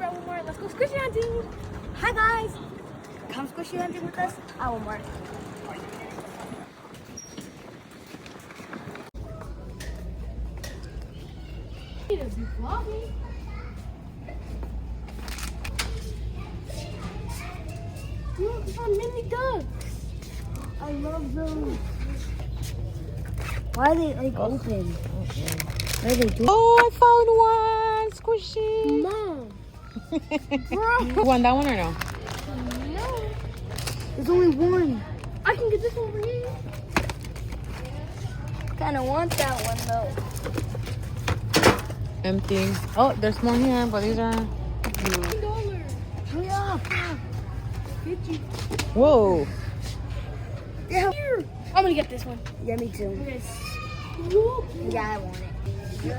at Walmart. Let's go squishy hunting. Hi guys. Come squishy hunting with us at Walmart. Need to be vlogging. Look, we found mini ducks. I love those. Why are they like open? What are they doing? Oh, I found one squishy. Mom. You want that one or no? No. There's only one. I can get this one for you. Kinda want that one though. Empty. Oh, there's more here, but these are. $10. Hurry up. 50. Whoa. Yeah. Here. I'm gonna get this one. Yeah, me too. Yes. Look. Yeah, I want it.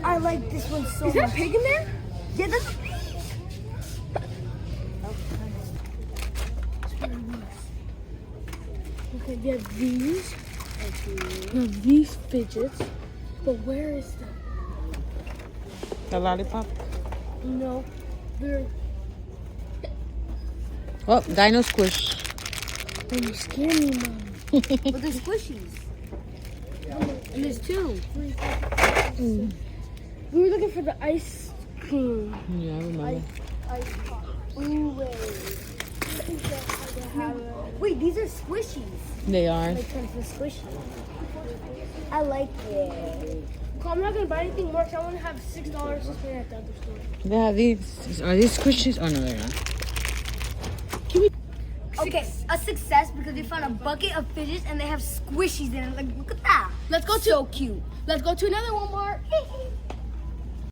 I like this one so Is much. that a pig in there? Yeah, that's a pig. Okay, we have these. We have these fidgets. But where is the... The lollipop. No. They're... Oh, Dino Squish. Oh, you scare me, Mom. But they're squishies. And there's two. We were looking for the ice cream. Yeah, I remember. Ice pop. Ooh, wait. Wait, these are squishies. They are. Like kind of squishy. I like it. Cool, I'm not gonna buy anything more because I want to have $6 to spend at the other store. They have these. Are these squishies? Oh, no, they're not. Okay, a success because we found a bucket of fidgets and they have squishies in it. Like, look at that. Let's go to So cute. Let's go to another Walmart.